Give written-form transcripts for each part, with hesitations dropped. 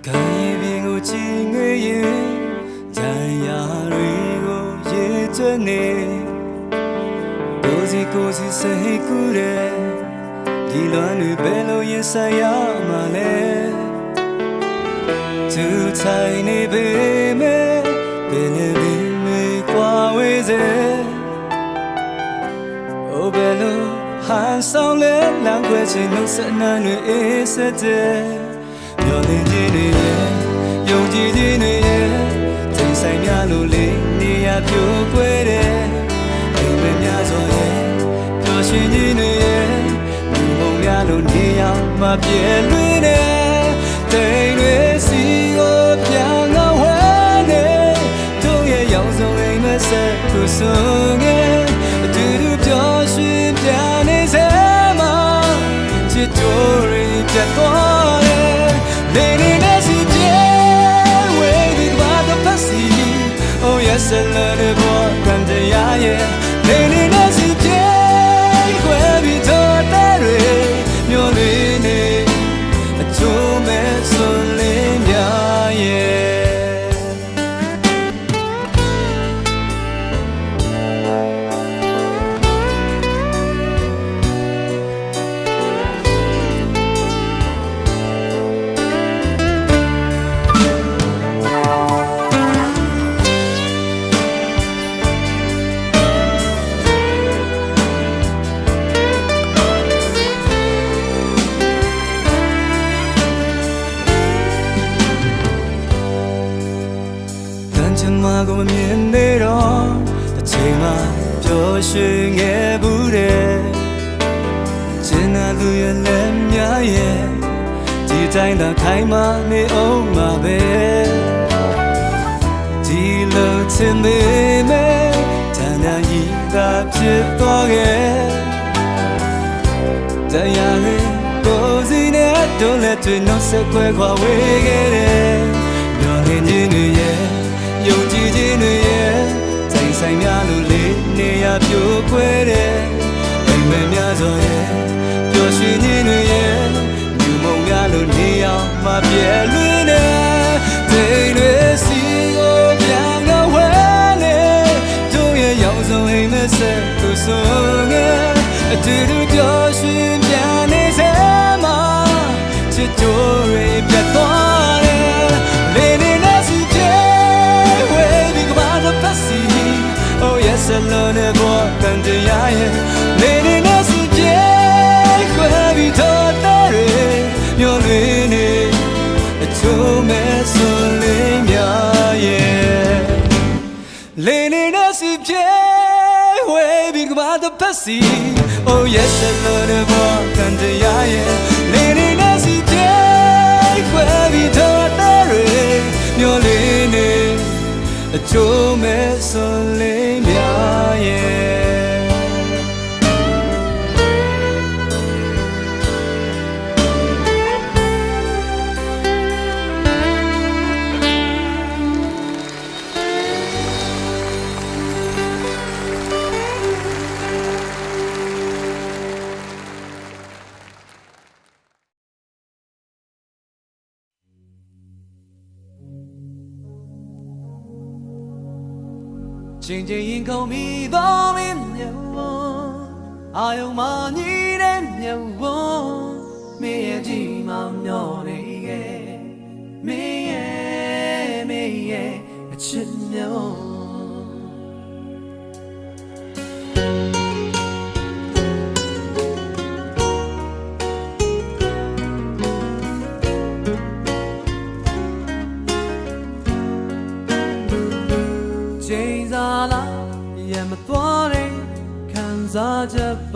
Kai bingo chingue Jaya rigo ye tuane Kosi sahi kure Dilanu belo ye saya male Tu chai ne be me Bene me kwa weze O belo han song le language no sana nu esete Yo ni ji ni yo ji ji ni Tin sai nya lo le ni ya pyo kwe de Ai me nya so ye pyo shin ji ni Mu mong ya lo ni ya ma pye lwe de Dai lwe si go pian ga hwe ne Do ye yao so ai me se ku sung ye Du du pyo shin pian ne se ma Chi to ri pya twa Oh yes, I love the boy, and the yeah. Lady Nancy J, where we told that way, you're leaning to me, so lame, yeah. Go in there on the tema, Joshing a bude. Jenna do you let me? Design the Kaima, me oh my bed. Dilo to me, Tana ye got chip dog. Diane goes in it, don't let you know, say quick away get it. You're in New Year. Yo ji ji nu ye Zai sai mya lu le ne ya pyo kwe de Ai me mya so ye Pyo shin ji nu ye Nyu mong mya lu ne ya ma pye lwe ne Dai lwe si go pian ga hwe ne Do ye yao so ai me se ku sung ye Du du pyo shin pian ne se ma Chit to ri pya twa de Le ne na si Oh yes, I love the boy and the yeah. Lady Nancy J, where we told that you're leaning to me, so lame, yeah. Lady Nancy J, where we got the pussy. Oh yes, I love the boy and the yeah. Lady Nancy J, where we told that you're leaning. To me so lame, yeah. Changing call me darling, you I am money and you me a dream I'm not me a chit no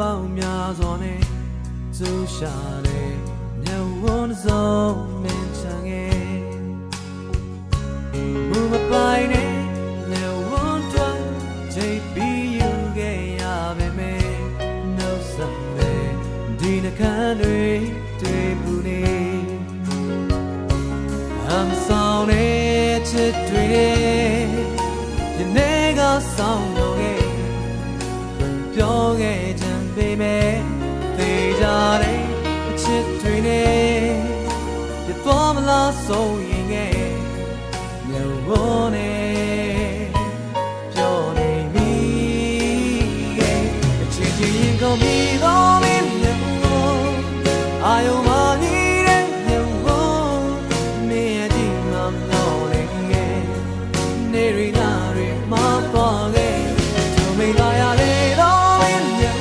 About me on it, so shall it. No one's on me, move a pine, no one twice. JP, you gay, me, no Sunday, dinner country, I'm sorry to dream, you never sound okay. Young baby, they are a chit train. You form a lost soul in ကုန်ပြီတော့မင်းမြေအာယုံမနေတဲ့မြေမင်းရဲ့ဒီမှာမျောနေငယ်နေရီနာရီမပေါ်ခဲ့သူမိလာရလေတော့မင်းမြေ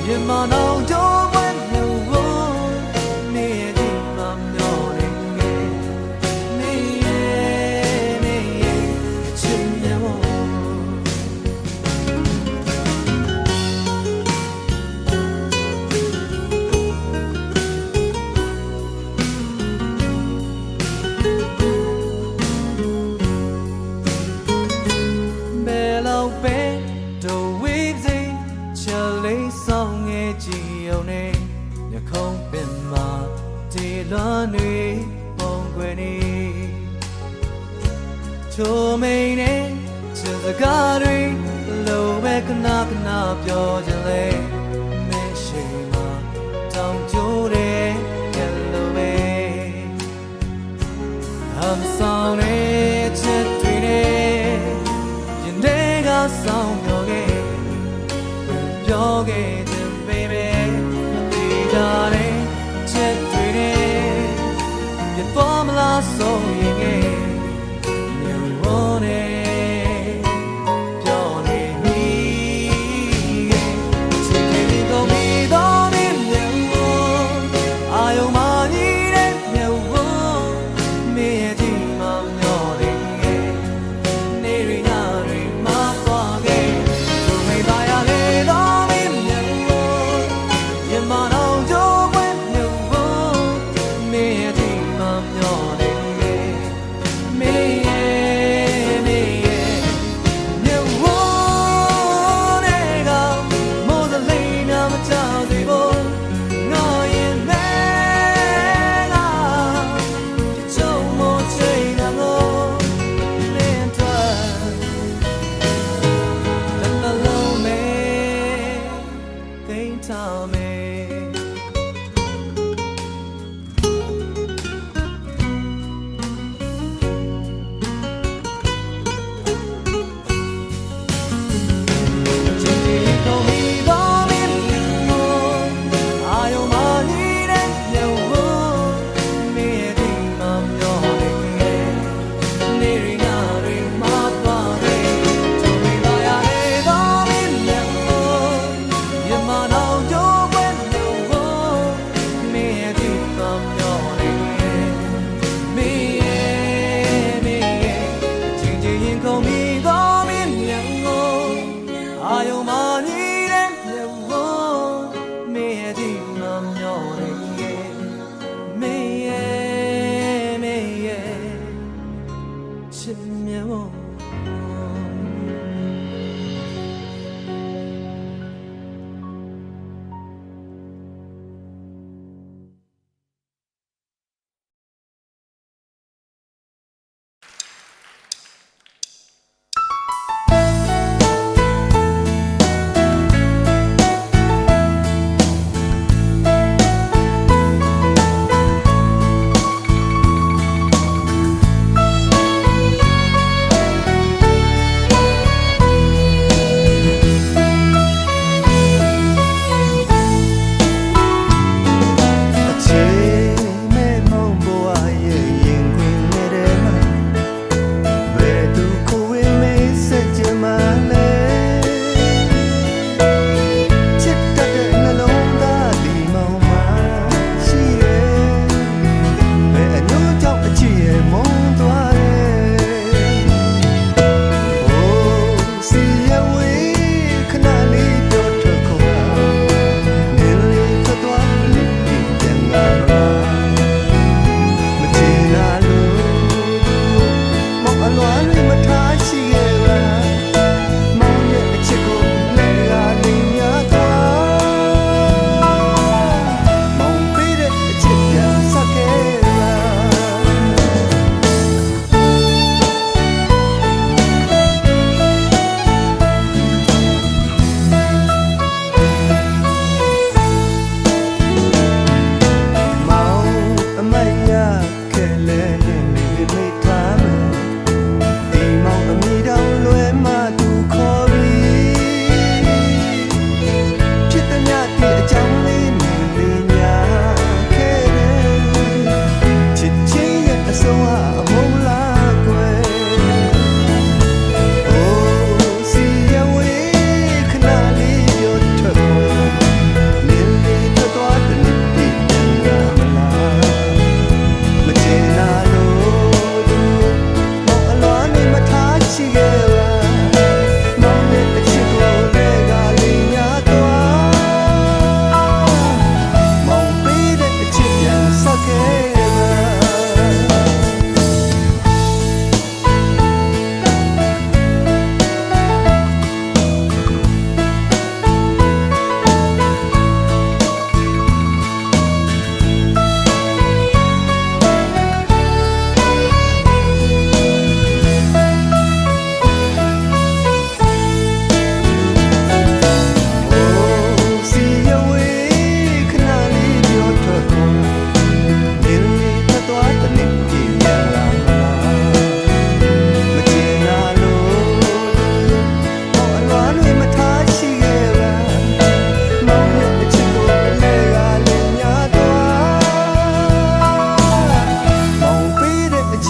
မြမနောင်တော့ဘယ်လိုမင်းရဲ့ဒီမှာမျောနေငယ်မင်းရဲ့ချစ်မြေလွန်တွေပုံကွယ်နေချိုမိန်နဲ့စကားတွေလိုပဲခဏခဏပြောကြလေမရှိမှတောင်ကျိုးတယ်ကလိုပဲအမဆောင်နဲ့ချက်တွေနဲ့ရင်တွေကဆောင်ပြောခဲ့တဲ့ baby ဒီကြတဲ့ချက်တွေနဲ့ပေါ်မလားဆိုရင်ငယ်မြို့ဝနဲ့ပြောနေပြီချစ်ခင်ကုန်ပြီတော့မင်းမြို့အာယုံမကြီးတဲ့မြို့မင်းရဲ့ဒီမှာမျောနေငယ်နေရနာတွေမသွားခဲ့သူမိသားရလေတော့မင်းမြို့ရမနောင်ကြိုးပွဲမြို့မင်းရဲ့ဒီမျောနေငယ်မင်းရဲ့မြို့တွေကမိုးစလိမ်များမချသေးဘူးငါရင်မဲလားကြုံမချိန်နာလို့လင်းထွက်တမလုံးမဲသိမ်းထားမဲ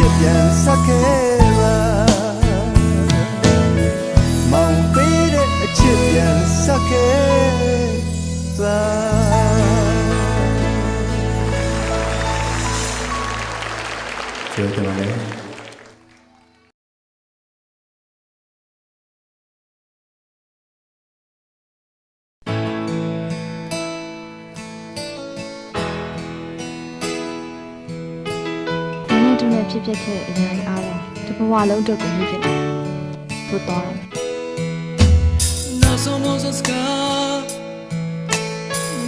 ချစ်ပြန်ဆက်ခဲ့ပါမောင်ပေးတဲ့အချစ်ပြန်ဆက်ခဲ့ပါကျေးဇူးတင်ပါတယ်ဖြစ်ဖြစ်တဲ့အရာတွေအားလုံးဒီဘဝလုံးအတွက်ကိုမြင်ဖြစ်တယ်။ဆိုတော့နောက်ဆုံးစကား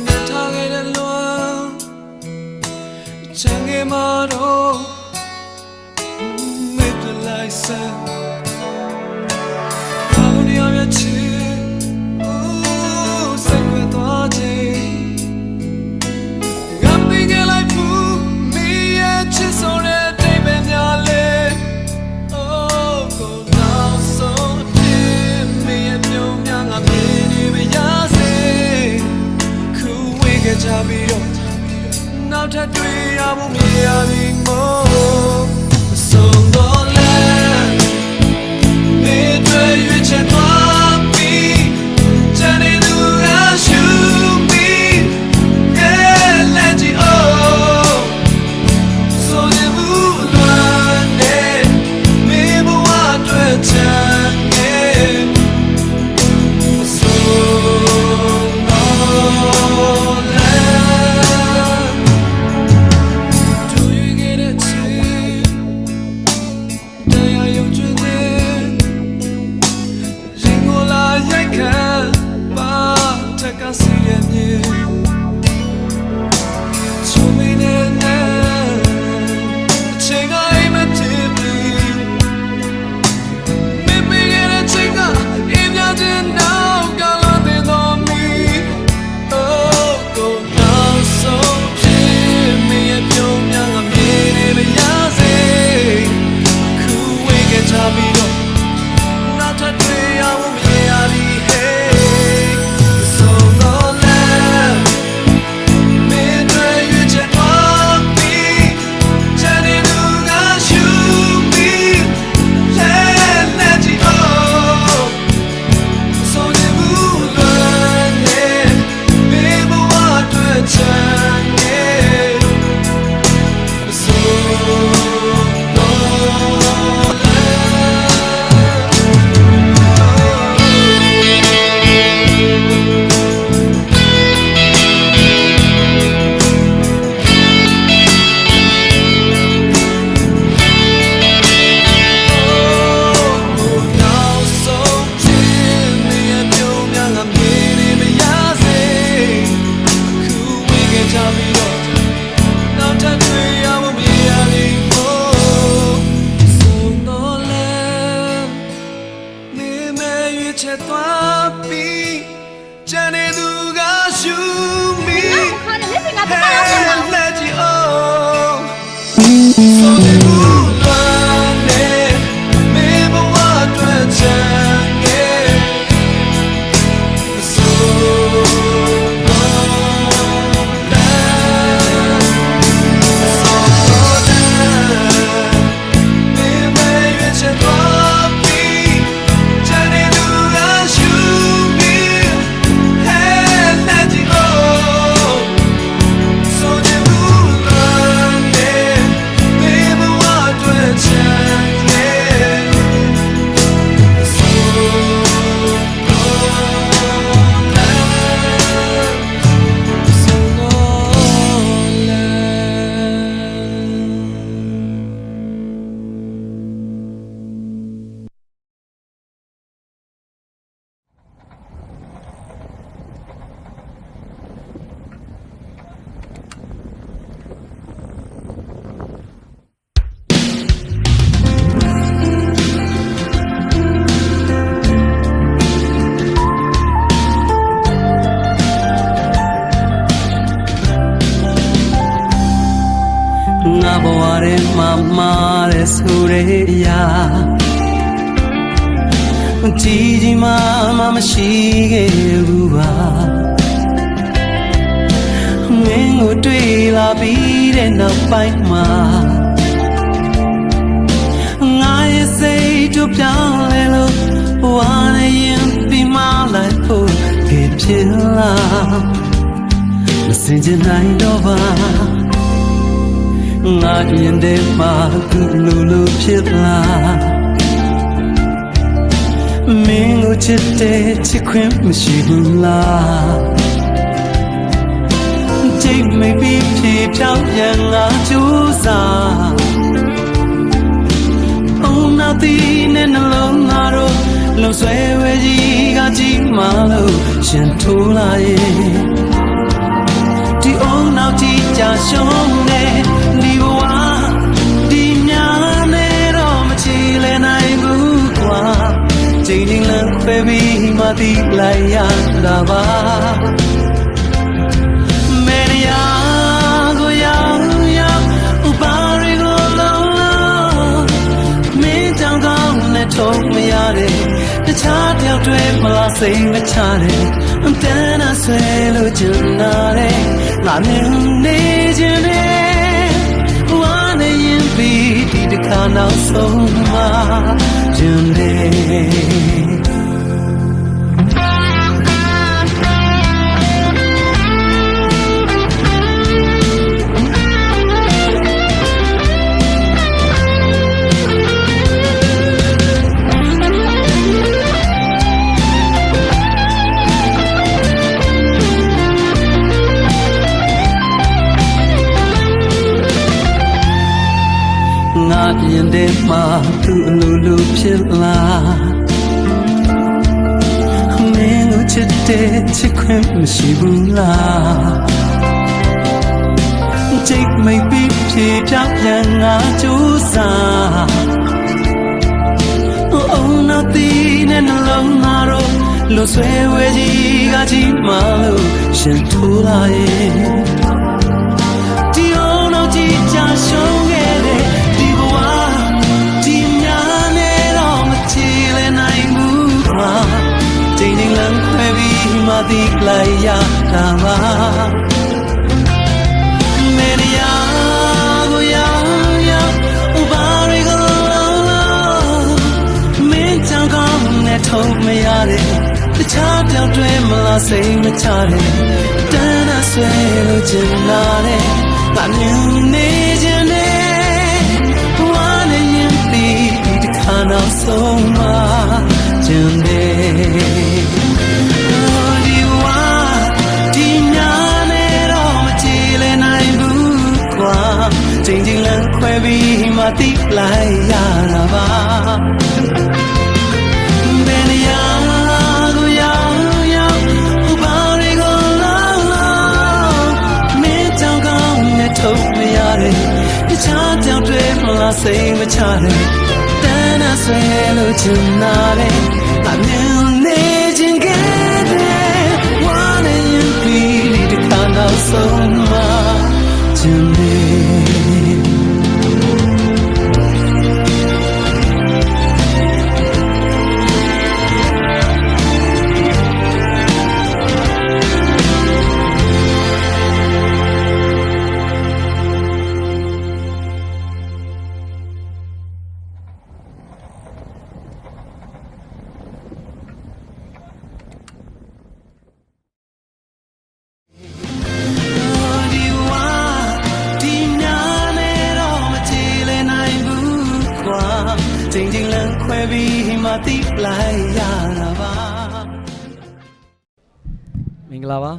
နဲ့ထားခဲ့တဲ့လွန်ချမ်းငယ်မတော့မေ့ပြလိုက်စမ်းဘာလို့နေရမြချစ်စိတ်ဝင်သွားခြင်းငါပင်ကြလိုက်ဘူးမင်းရဲ့ချစ်ဆိုတဲ့ချပြီးတော့နောက်ထပ်တွေ့ရဖို့မရပြီမို့ဆုံးတော့လဲနေတွေ့ရချင်သွားပြီးချမ်းနေသူကရှူပြီးလက်ကြီးအိုးဆိုနေဘူးလွမ်းနေမေဘဝတွေ့ချင်ဘဝထဲမှာမှားတဲ့ဆိုတဲ့အရာကြည်ကြီးမှမရှိခဲ့ဘူးပါမင်းကိုတွေ့လာပြီးတဲ့နောက်ပိုင်းမှာ wanna be my life for Kipchilla Messenger night over Not in the mark Lulu Pitla Mingo Chite Chiquim Mishila Take me be peeped out young Ajusa Oh nothing and alone Naro Lo swear where ye got Malo Shantula The old now teacher show me Liwa Dinyane Romachile Naibukwa Changing land baby Mati Laya Lava Meria Goya Ubari Golo Me down down let talk me out The child out to him while I sing the child And then I say look you nare I'm in Nijane One in beat the canal so much June Not in the mark Lulu Pitla Mingo Chite Chiquim Shibula Take my big peep up young Ajusa Oh nothing and alone Naro Lo swear where ye got Malo Shantula Tiono Chicha show Changing land baby Mati Laya Lava Meria Goya Ubari Golo Me down down let talk me out The child out to him while I sing the child Then I swear look you nare I'm in Nijane One in beat the canal so much June Changing land baby Mati Laya Lava Benia Goya Ubari Golo Me down down let talk me out The child out to him while I sing the child Then I swear look you nare I'm in Nijane One in beat the canal so much Changing land baby Mati Laya Lava မင်္ဂလာပါ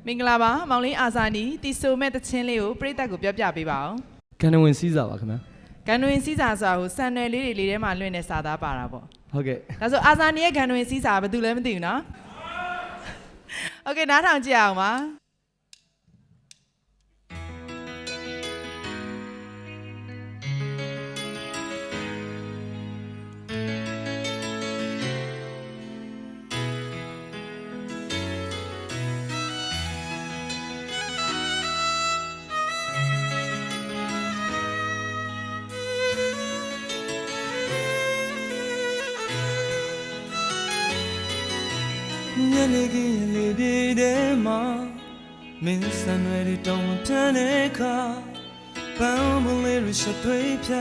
မင်္ဂလာပါမောင်လေးအာဇာနီတီဆိုမဲ့တချင်းလေးကိုပြည်သက်ကိုပြောပြပေးပါအောင် ကန္နဝင်စီးစာပါခင်ဗျာ ဂန်နဝင်စီးစာဆိုတာကိုစံနယ်လေးတွေလေးထဲမှာလွှင့်နေစာသားပါတာပေါ့ ဟုတ်ကဲ့ ဒါဆိုအာဇာနီရဲ့ဂန်နဝင်စီးစာကဘာတူလဲမသိဘူးနော်โอเคနားထောင်ကြည့်အောင်ပါ ညနေခင်းလေးပြေးတဲ့မှာမင်းစံရွယ်တွေတောင်းမပြတ်တဲ့အခါပန်းမလေးရရှပွေးပြ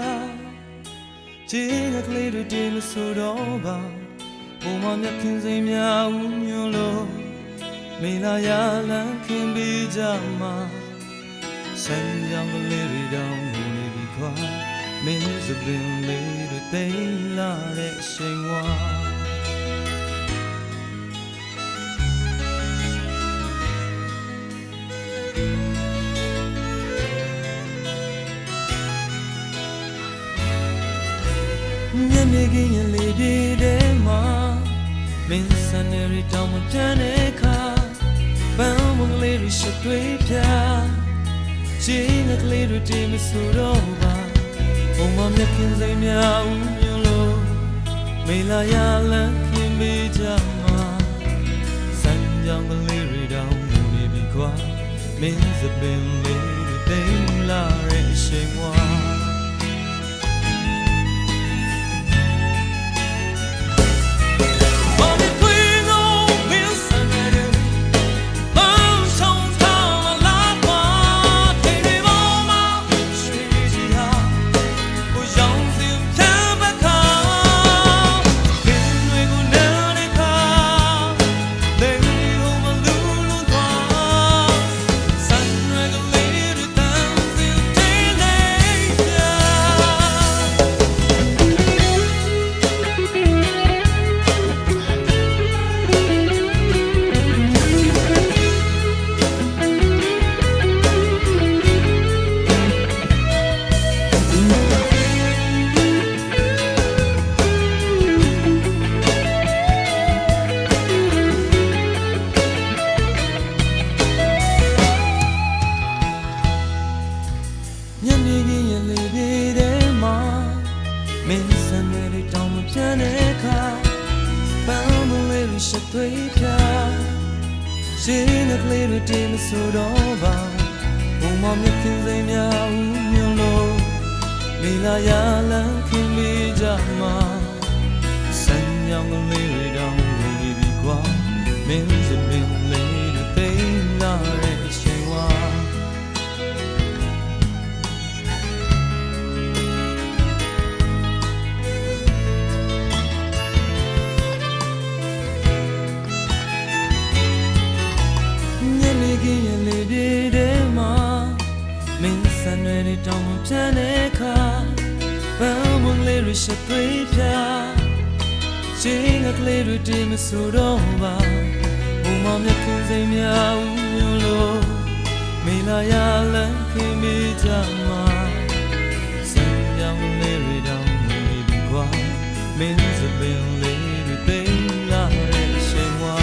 ချင်းကလေးတွေတင်းလို့ဆိုတော့ပါ ဘုံမမြတ်ခင်စိမ်များဦးညွှန်လို့မေလာရလန်းခင်ပေးကြမှာစံကြောင်ကလေးတွေတောင်းနေပြီခွာမင်းစပင်လေးတွေတိမ်လာတဲ့အချိန်ဝါညနေခင်းရလေးတွေထဲမှာမင်းစံနေရီတောင်းမပြန်တဲ့အခါပန်းမလေးတွေရှစ်တွေပြချင်းကလေးတွေတင်မဆိုတော့ပါဘုံမမြတ်ခင်စိမ်များဦးညွှန်လို့မေလာရလန်းခင်ပေးကြမှာစံကြောင်ကလေးတွေတောင်းနေပြီခွာမင်းစပင်လေးတွေတိမ်လာတဲ့အချိန်ဝါညနေခင်းရလေးတွေထဲမှာမင်းစံနေရီတောင်းမပြန်တဲ့အခါပန်းမလေးတွေရှစ်သွေးပြရှင်ကလေးတွေတင်မဆိုတော့ပါဘုံမမြတ်ခင်စိမ်များဦးညွှန်လို့မေလာရလန်းခင်ပေးကြမှာစံကြောင်ကလေးတွေတောင်းနေပြီကွာမင်းစပင်လေးတွေတိမ်လာတဲ့အချိန်ဝါမင်းစံတွေတောင်းမပြန်တဲ့အခါပန်းမလေးတွေရှစ်သွေးပြချင်းကလေးတွေတင်မဆိုတော့ပါဘုံမမြတ်ခင်စိမ်များဦးညွှန်လို့မေလာရလန်းခင်ပေးကြမှာစံကြောင်လေးတွေတောင်းနေပြီကွာမင်းစပင်လေးတွေတိမ်လာတဲ့ချိန်ဝါ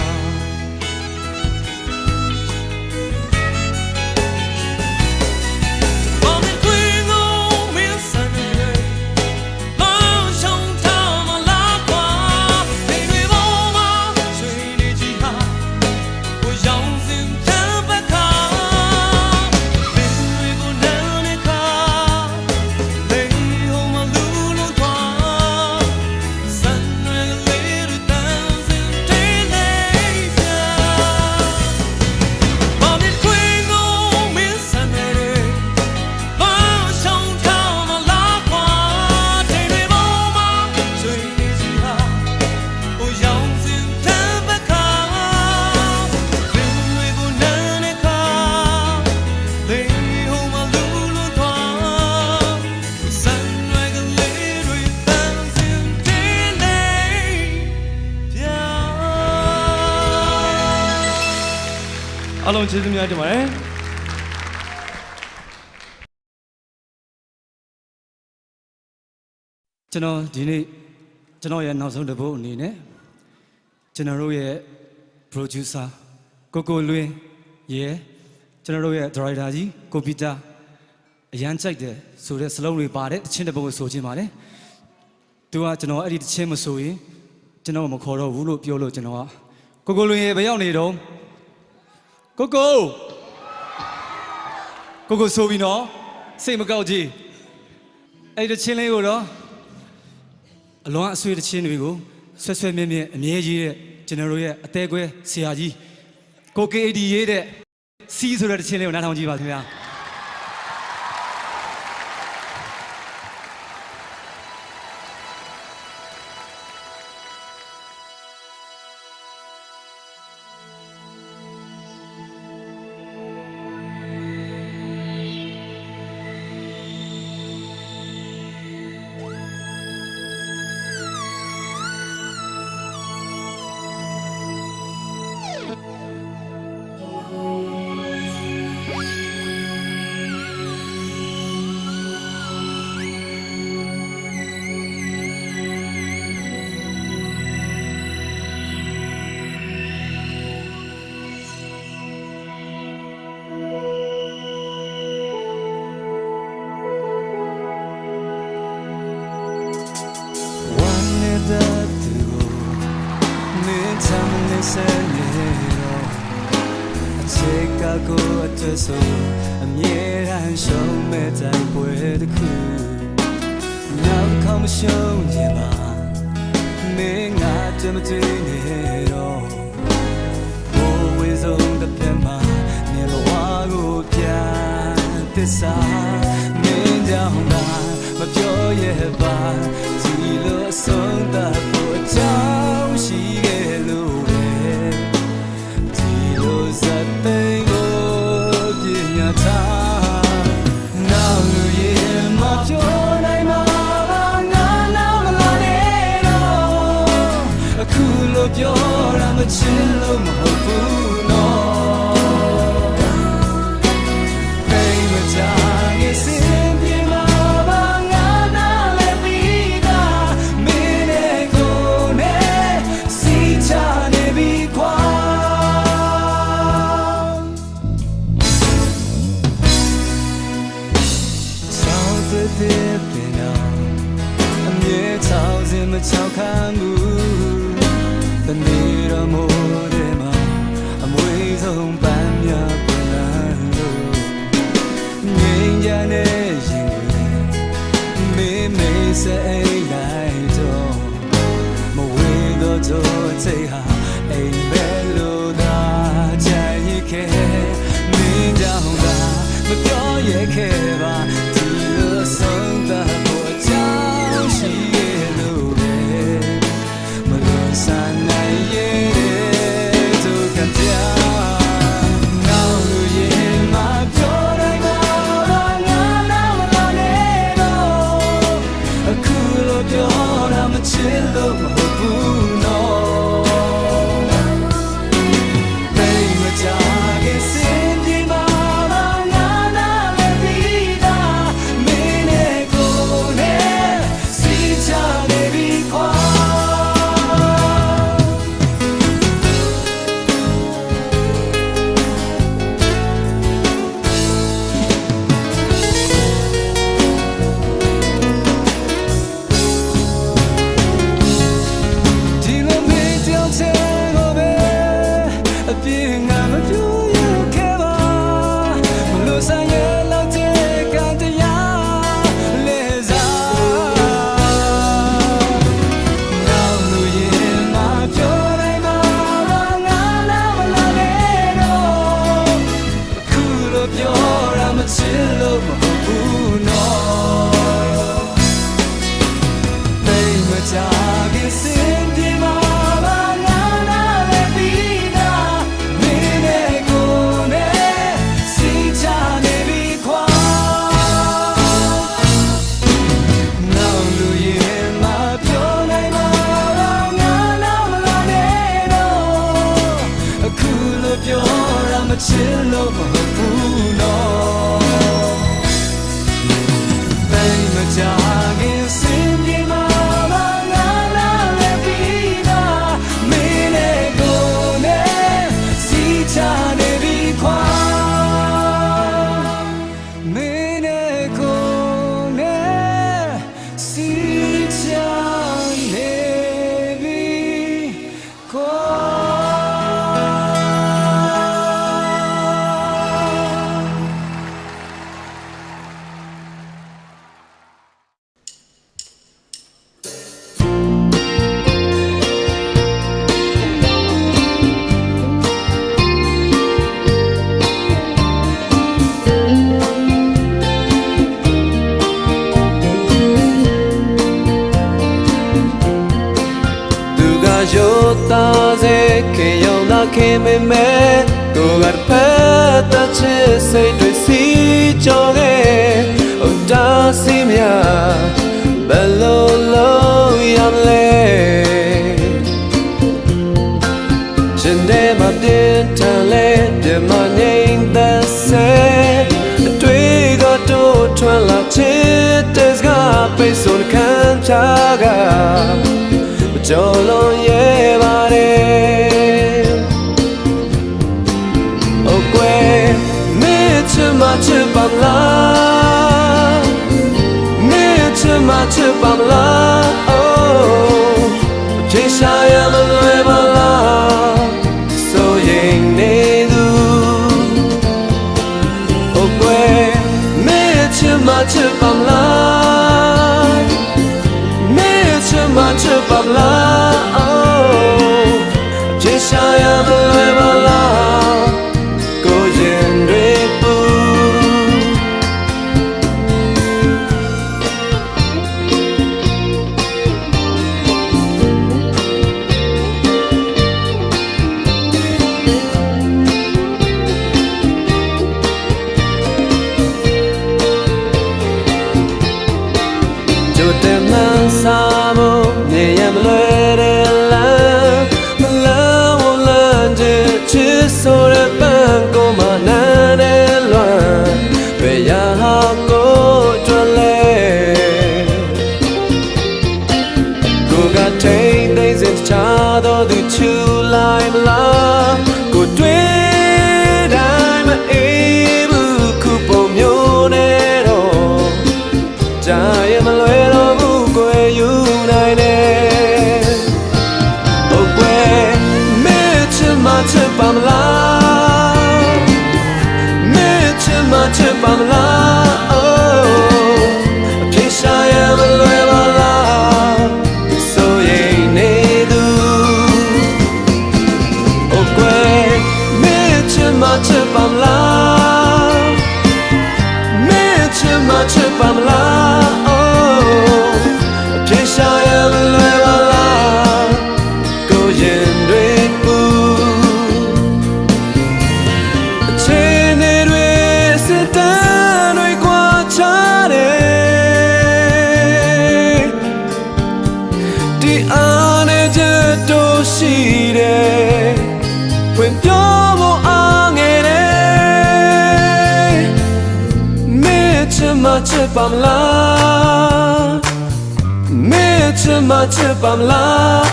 အားလုံးကျေးဇူးများတင်ပါတယ်ကျွန်တော်ဒီနေ့ကျွန်တော်ရဲ့နောက်ဆုံးတစ်ပုဒ်အနေနဲ့ကျွန်တော်တို့ရဲ့ producer ကိုလွင်ရဲ့ကျွန်တော်တို့ရဲ့ director ကြီးကိုပီတာအရန်ကြိုက်တယ်ဆိုတဲ့စလုံးတွေပါတယ်တခြင်းတစ်ပုဒ်ကိုဆိုခြင်းပါတယ်သူကကျွန်တော်အဲ့ဒီတခြင်းမဆိုရင်ကျွန်တော်မခေါ်တော့ဘူးလို့ပြောလို့ကျွန်တော်ကကိုလွင်ရဲ့ဘယ်ရောက်နေတော့ကိုဆိုပြီးနော်စိတ်မကောက်ကြီးအဲ့ဒီချင်းလေးကိုတော့အလွန်အဆွေးတချင်းတွေကိုဆွဲမြဲအမြဲကြီးတဲ့ကျွန်တော်တို့ရဲ့အသေးကွဲဆရာကြီးကို KAD ရေးတဲ့စီးဆိုတဲ့တချင်းလေးကိုနားထောင်ကြည့်ပါခင်ဗျာ ဆက်နေတော့အချက်ကကိုအတွက်ဆိုအမြဲတမ်းရှုံးမဲ့တိုင်ပွဲတစ်ခုနောက်ခေါမရှုံးခြင်းပါမင်းငါတမတွေ့နေတော့ဘိုးဝေဆုံးတစ်ဖက်မှာနေဘဝကိုပြန်သစ္စာမင်းကြောင့်ငါမပြောရပါဒီလိုအဆုံးသတ်ဖို့အကြောင်းရှိခဲ့လို့ပဲဒီလိုစတဲ့ကိုပြညာထားနောက်လူရဲ့မပြောနိုင်မှာငါနောက်မလာနဲ့တော့အခုလိုပြောရမချင်လို့မဟုတ်ဘူးနော်အိမ်မကြရဲ့စင်ပြေမှာပါငါနားလည်းပြီးတာမင်းနဲ့ကိုနဲ့စီချနေပြီခွာဆောင်းသွေးတဲ့ပင်တော်အမြဲချောင်းစင်မချောက်ခံဘူးတနေ့တော့မိုးတဲ့မှာအမွေဆုံးပန်းများပြန်လာလို့ငြိမ်းချမ်းတဲ့ရင်တွေမေးမေးစအိမ်လိုက်တော့မဝေးတော့တော့စိတ်ဟာအိမ်ပဲလို့သာချင်ရခဲ့မင်းကြောင့်သာမပြောရခဲ့ပါဒီလိုဆုံးသတ်ဖို့အကြောင်းရှိရဲ့လို့ပဲမလို့ဆန်နိုင်ရဲ့တို့ကပြနောက်လူရဲ့မပြောနိုင်ပါငါနောက်မလာနဲ့တော့အခုလိုပြောတာမချစ်လို့မဟုတ်ဘူးနော်တိမ်မကြခင်စင်ပြေမှာငါနားလည်းပြီးတာမင်းနဲ့ကိုနဲ့စီချနေပြီခွာဒီလိုမင်းကြောင့်ချဲကိုပဲအပြင်းငါမပြောရခဲ့ပါမလို့ဆိုင်ရလောက်တဲ့ကံတရားလဲစားနောက်လူရင်မပြောနိုင်ပါငါနာမလာနဲ့တော့အခုလိုပြောရမချင်လို့မဟုတ်ဘူးနော်တိမ်မကြခင်စင်ပြေမှာပါငါနားလည်းပြီးတာမင်းနဲ့ကိုနဲ့စီချနေပြီခွာနောက်လူရင်မပြောနိုင်ပါငါနားမလာနဲ့တော့အခုလိုပြောရမချင်လို့မဟုတ်ဘူးနော်တိမ်မကြခင်စင်ပြေမှာပါငါနားလည်းပြီးတာမင်းနဲ့ကိုနဲ့စီချနေပြီခွာမင်းနဲ့ကိုနဲ့စီချနေပြီခွာ yo taze que yo la que me gogar peta che sei tu si joge o da si mia bello lo yamle jende ma din tale de ma name the say twi go to twan la che des ga pe son kan chaga Jolo llevaré O que me chamache pamla Me chamache pamla Oh Cheshaya la nueva la ပါမလားကျေရှာရမလွယ်ပါလားကိုရင်တွေပူတဲ့မန်းစားမို့နေရမလွယ်တဲ့လမ်းမလန်းဝလန်းချစ်ဆိုတဲ့ပန်းကိုမနာနဲ့လွမ်းဘယ်ရဟာကိုကြွလဲကိုကထိန်သိစင်ချတော့သူချူလိုက်မလားကိုတွေ့တိုင်းမအေးဘူးခုပုံမျိုးနဲ့တော့ကြာရမလွယ်တော့ဘူးကိုယူနိုင်တယ်ဟုတ်ကွယ်မဲချင်မှချစ်ပါမလားမဲချင်မှချစ်ပါမလားအပြေရှာရမလွယ်ပါလားဆိုရင်နေသူဟုတ်ကွယ်မဲချင်မှချစ်ပါမလားမဲချင်မှချစ်ပါမလားပြေရှာရမလွယ်ပါလားကိုရင်တွေပူအချိန်တွေစစ်တမ်းတွေကွာချတယ်ဒီအားနဲ့ချက်တို့ရှိတယ်ဖွင့်ပြောဖို့အားငယ်တယ်မဲချင်မှချစ်ပါမလားမဲချင်မှချစ်ပါမလား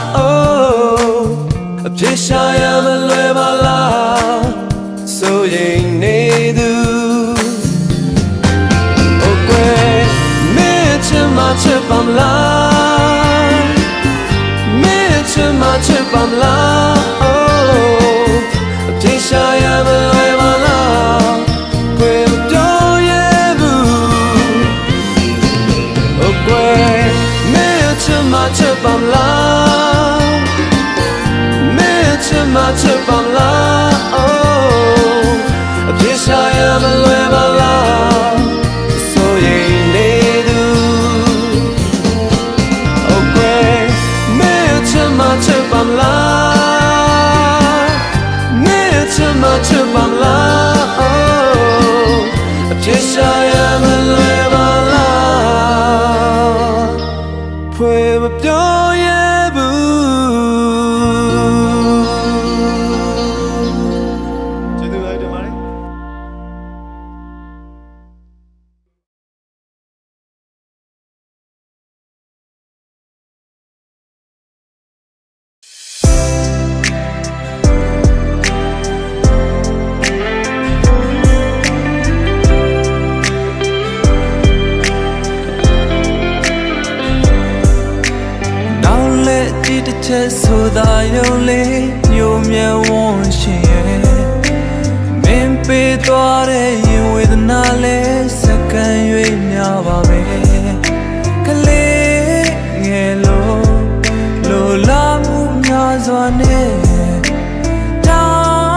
အပြေရှာရမလွယ်ပါလားဆိုရင်နေသူဟုတ်ကွယ်မဲချင်မှချစ်ပါမလားမဲချင်မှချစ်ပါမလားအပြေရှာရမလွယ်ပါလားဖွင့်မပြောရဘူးဟုတ်ကွယ်ချစ်မှချစ်ပါမလားမဲချစ်မှချစ်ပါမလားအပြေရှာရမလွယ်ပါလားဆိုရင်နေသူဟုတ်ကွယ်မဲချစ်မှချစ်ပါမလားမဲချစ်မှချစ်ပါမလားအပြေရှာရမလွယ်ပါလားဖွယ်မပြောရဘူးကျေးဇူးလိုက်တင်ပါတယ်ချက်ဆိုတာရုံလေးညိုမြဝန်းရှင်ရဲ့မင်းပေးသွားတဲ့ရင်ဝေဒနာလေးစက္ကန့်၍များပါပဲကလေးငယ်လိုလာမှုများစွာနဲ့တော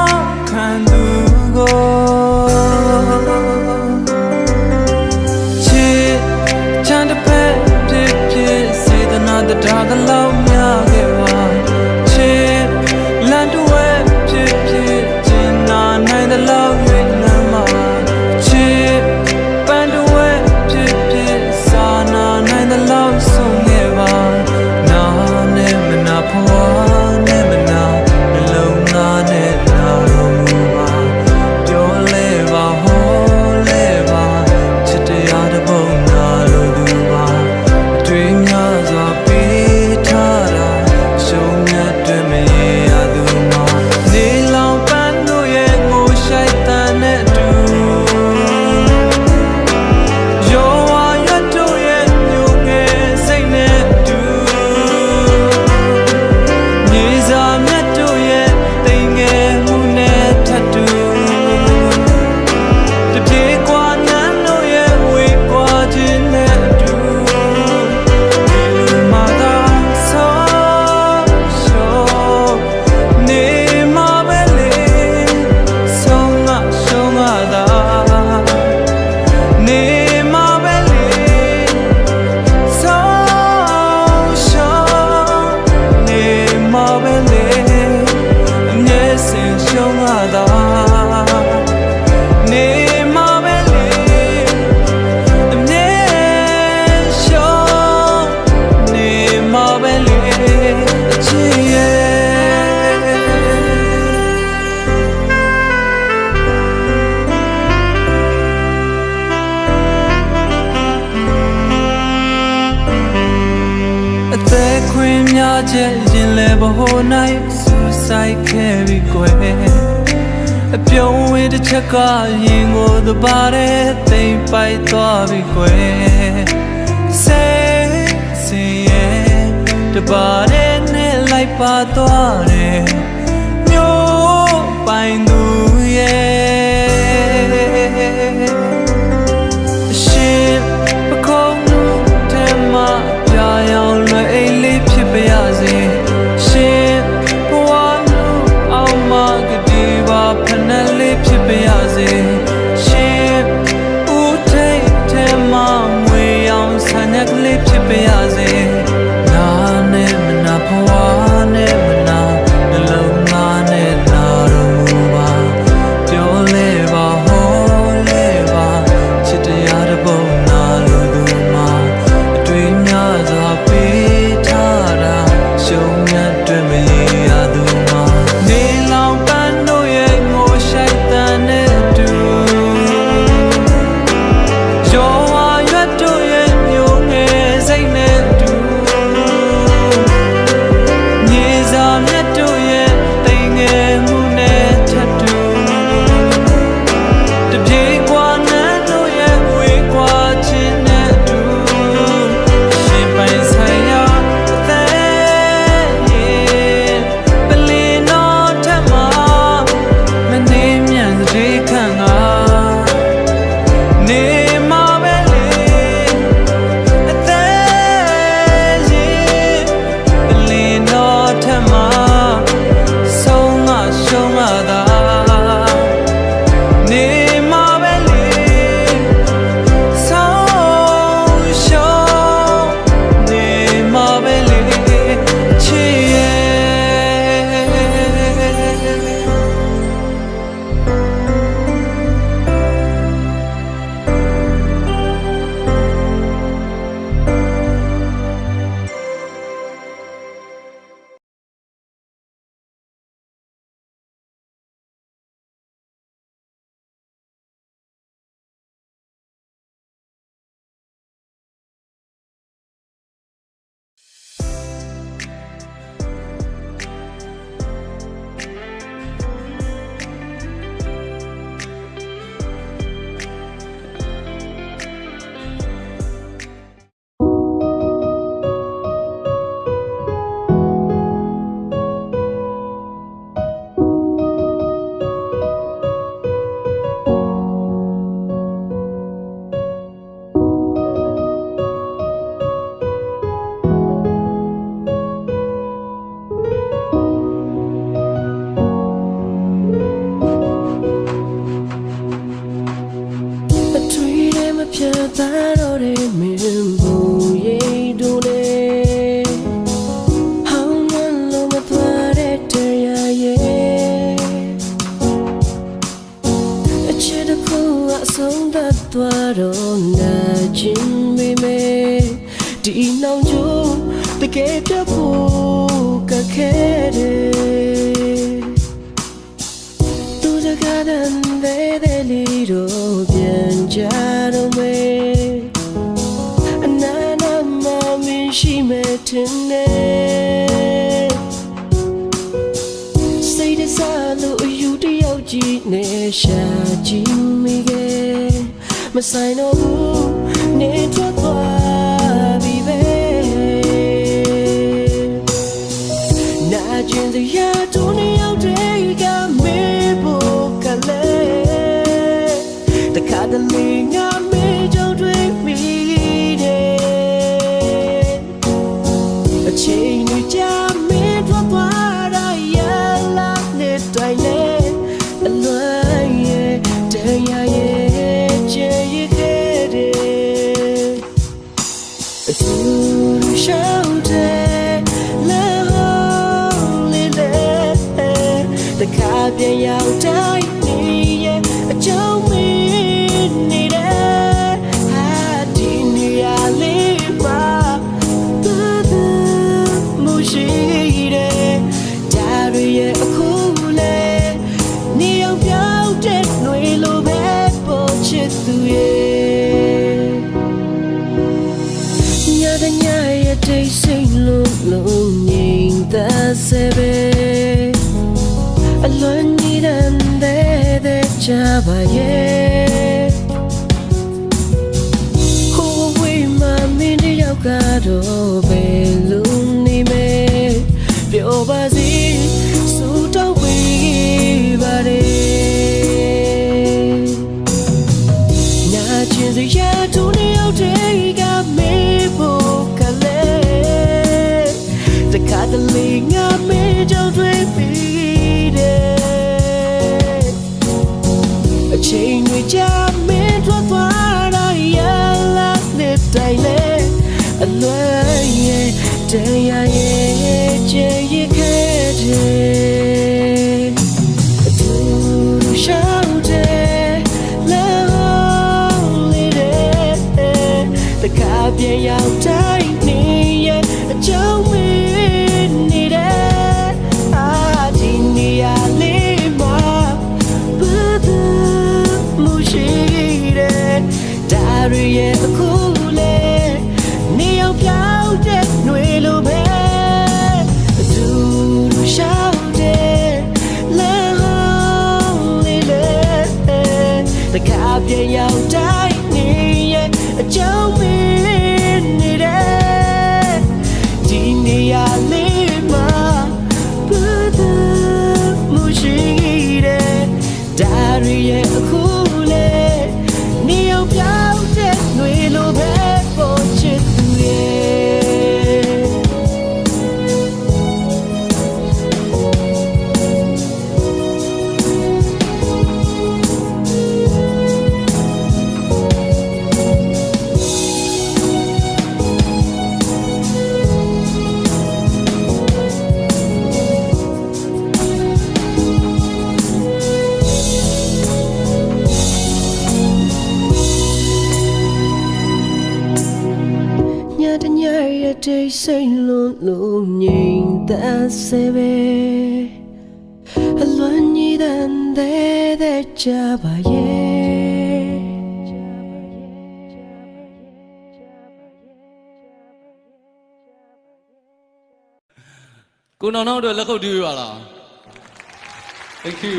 င်းခံသူကိုချစ်ချမ်းတစ်ဖက်ဖြစ်စေတနာတရားကလောက်များခဲ့ထား ခွင့်များချက်ရင်လဲဘဟိုနိုင်စူဆိုင်ခဲ့ပြီကွယ်အပြုံးဝေးတစ်ချက်ကရင်ကိုသဘာတဲ့သိမ့်ပိုက်သွားပြီကွယ်စေရဲ့တဘာတဲ့နဲ့လိုက်ပါသွားတယ်မျိုးပိုင်သူရဲ့အရှင်ပခုံးထဲမှာကြာရောက်လွယ်အိတ်လေးဖြစ်ပါရစေရှင်ဘဝအောင်မကတိပါဖနက်လေးဖြစ်ပါရစေရှင်ဦးထိတ်ထဲမှာငွေအောင်ဆန်ရက်ကလေးဖြစ်ပါရစေနာနဲ့မနာဘဝနဲ့မနာနှလုံးသားနဲ့နာတော်မူပါပြောလဲပါဟောလဲပါချစ်တရားတစ်ပုံနာလို့သူမှာအတွေ့များစွာပေးထားတာရှုံးမြတ်တွေ့မရရသူမှာနေလောင်ပန်းတို့ရဲ့ငိုရှိုက်တန်နဲ့တူရောဝါရွတ်တို့ရဲ့မျိုးငယ်စိတ်နဲ့တူမြေစာမြတ်တို့ရဲ့တိမ်ငယ်မှုနဲ့ထပ်တူတပြေကွာနန်းတို့ရဲ့ဝေကွာခြင်းနဲ့တူရှင်ပိုင်ဆိုင်ရာအသက်ရဲ့ပလင်တော်ထက်မှာမနေမြန်စေခံငါနေမှာပဲလေအသက်ရဲ့ပလင်တော်ထက်မှာဆုံးမရှုံးမသာနေမှာပဲလေဆုံးရှုံးနေမှာပဲလေချစ်ရဲ့အထွေးထဲမပြတ်သားတော့တဲ့မင်းဘူးရိတ်တို့လေဟောင်းနှလုံးမသွားတဲ့တရားရဲ့အချစ်တစ်ခုအဆုံးသတ်သွားတော့နာကျင်မိမေဒီနှောင်ကြိုးတကယ်ပြဖို့ကခဲတယ်သူစကားတန်တဲ့လီတို့ပြန်ကြတော့မယ်အနာနာမမင်းရှိမဲ့တင်နေစိတ်တစားလို့အယူတယောက်ကြီးနဲ့ရှာကြည့်မိခဲ့မဆိုင်တော့ဘူးနေထွက်သွားပြီပဲနာကျင်စရာတို့နှစ်ယောက်တည်းကမေးဖို့ကလေးတခါတလေငါမေးကြုံတွေ့မိတယ်အချိန်တွေကြာမင်းထွက်သွားတာရလာနဲ့တိုင်းလေအလွန်ရဲ့တရားရဲ့ချေရခဲ့တယ်အတူတူရှောင်းတယ်လဲဟောလေးလေတခါပြန်ရောက်တိုင်းနေရဲ့အကြောင်းမင်းနေတယ်ဟာဒီနေရာလေးမှာသူမ ရဲ့တိတ်ဆိတ်လုံးငြိမ်သက်စေပဲအလွန်ကြီးတဲ့ချပါရဲ့ဟိုဝေးမှမင်းတယောက်ကတော့ဘယ်လိုနေမဲပြောပါစီစူတော့ဝေးပါတယ်နာကျင်စရာတူနေရောက်တဲ့ကမေးဖို့ကလေးတခါတလေငါမေးကြောင့်တွေ့ပြီးတဲ့အချိန်တွေကြာမင်းထွက်သွားတာရလာတဲ့တိုင်လေအလွယ်ရဲ့တရားရဲ့ချေရခဲ့တဲ့အတူရှောင်းတဲ့လုံးလေးတဲ့တခါပြန်ရောက်တိုင်းနေရဲ့အကြောင်းမင်းနေတဲ့ဒီနေရာလေးမှာဒါရရဲ့အခုလေနေရောက်ပြောင်းတဲ့ຫນွေလိုပဲအတူတူရှောင်းတဲ့လမ်းလေးလေတခါပြန်ရောက်တိုင်းနေရဲ့အကြောင်းမင်းနေတဲ့ဒီနေရာလေးမှာဘယ်သူမှရှိတဲ့ဒါရရဲ့အခုလေနေရောက်ပြောင်းတဲ့ຫນွေလိုပဲပေါ်ချစ်သူရဲ့တိတ်ဆိတ်လုံးငြိမ်သက်စေပဲအလွန်ကြီးတဲ့ချပါရဲ့ကိုနောင်နောက်တော့လက်ခုပ်တီးရပါလား Thank you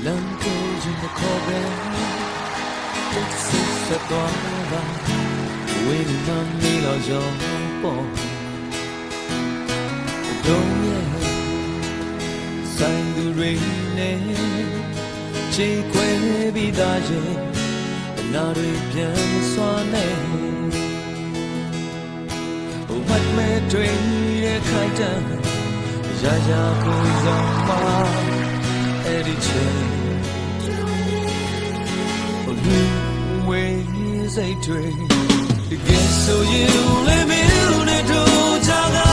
Lăng cô in the cover, it's a dollar. Waiting on me, Lord, your boy. Don't yet sign the rain. Take away be dying, and not a piano swan. What may train a kite? Jaja goes on my Eddie Chen. Ways a train to get so you let me on a do jaga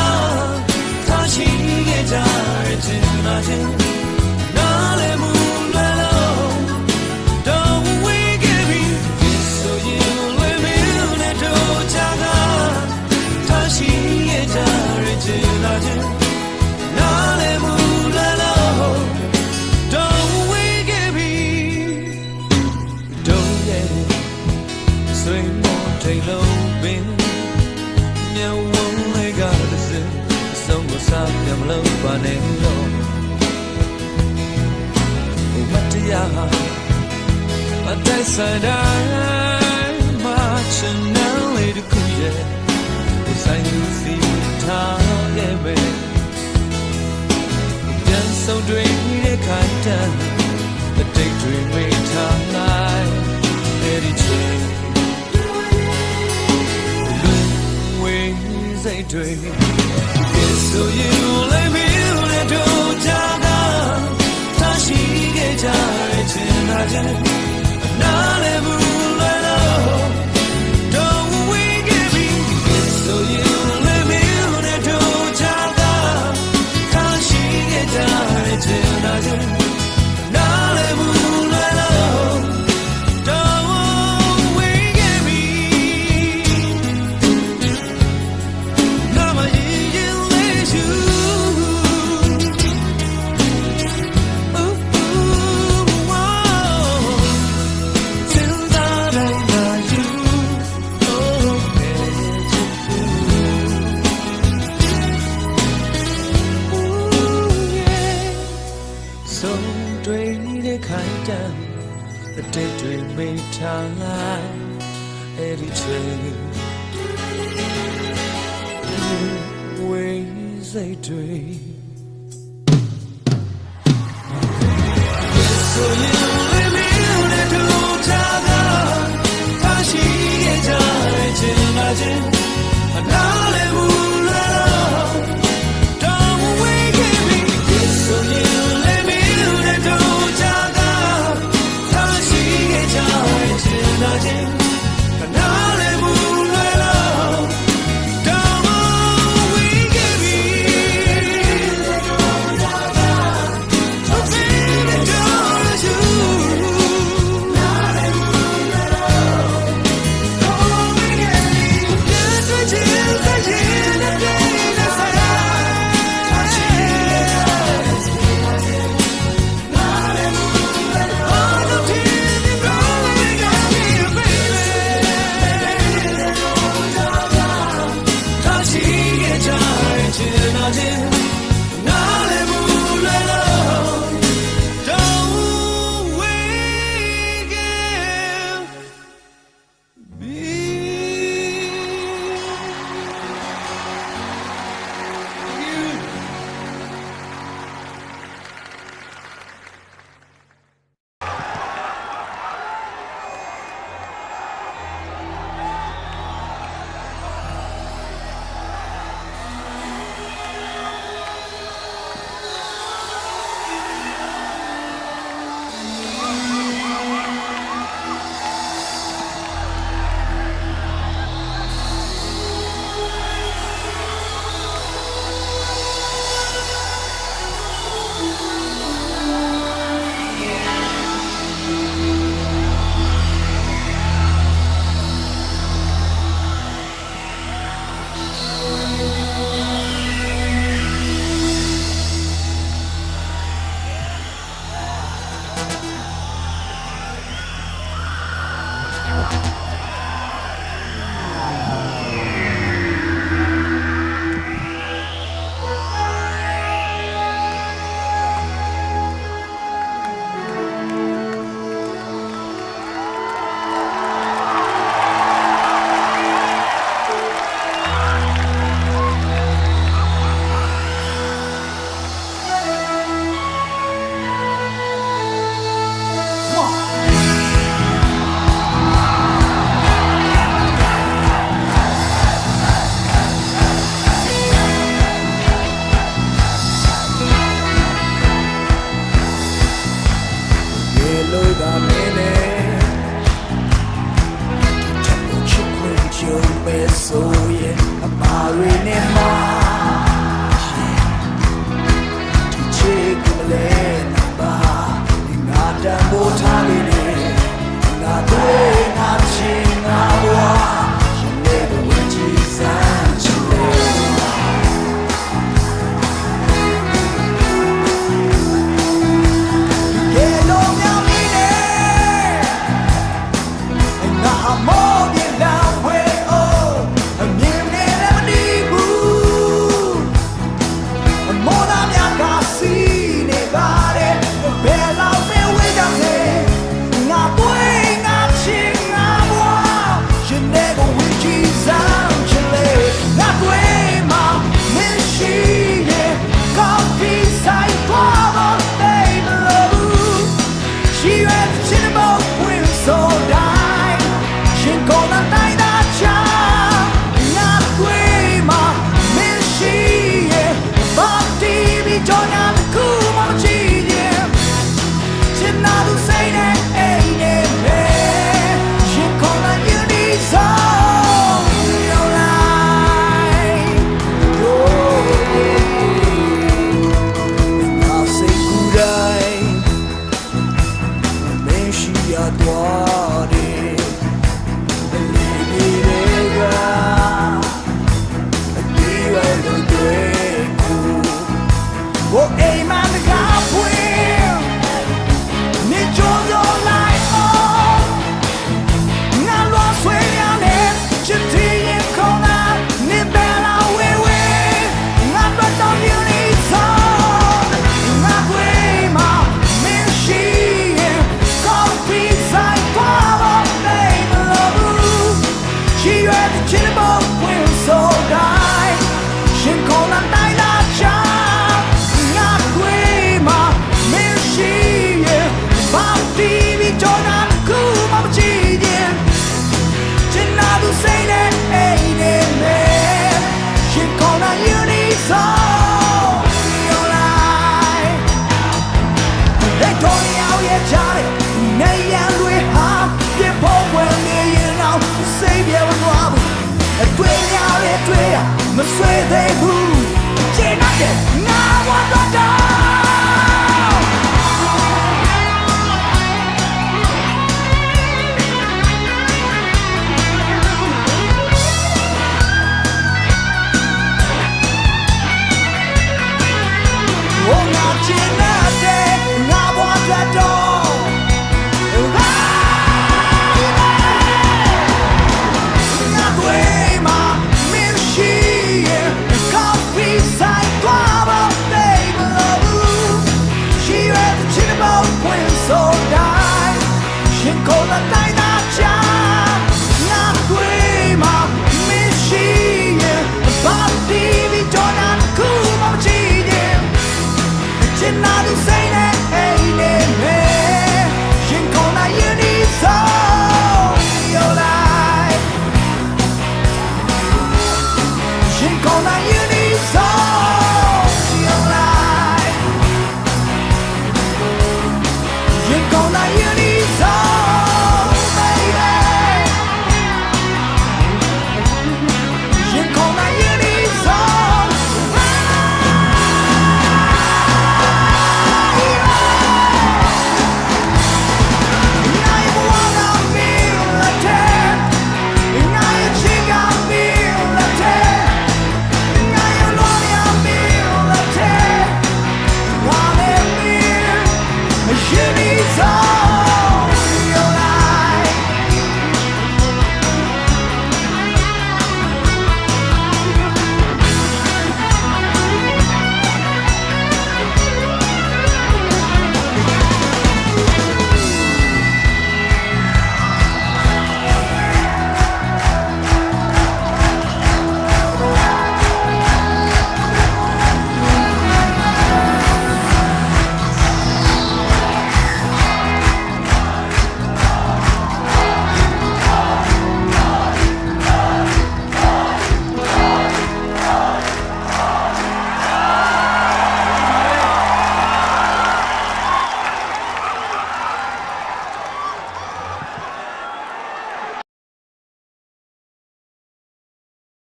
tashi get tired in my head nale moon don't we get me so you let me on a do jaga tashi get tired in my head nale moon don't we get me don't get Swing more tailor bin Meow won't let go the sin Some was up them low by name low What do ya But I said I'm much and now later cool yeah Was I new see target me Just so dream the kind of The daydream we time Let it change a dream. Yes, so you let me on a do jaga. Tashi get tired in a jet. Not a moon don't we get me? Yes, so you let me on a do jaga. Tashi get tired in a jet. Not a moon don't we get me? Come on. mistake တွေမိထားလိုက်အဲ့ဒီချိန်ဝေးစိတ်တွေ So you let me on the door taga tashi ge jai chin na chin anale bula don't wake me so you let me on the door taga tashi ge jai chin na chin anale bula don't wake me Touching it,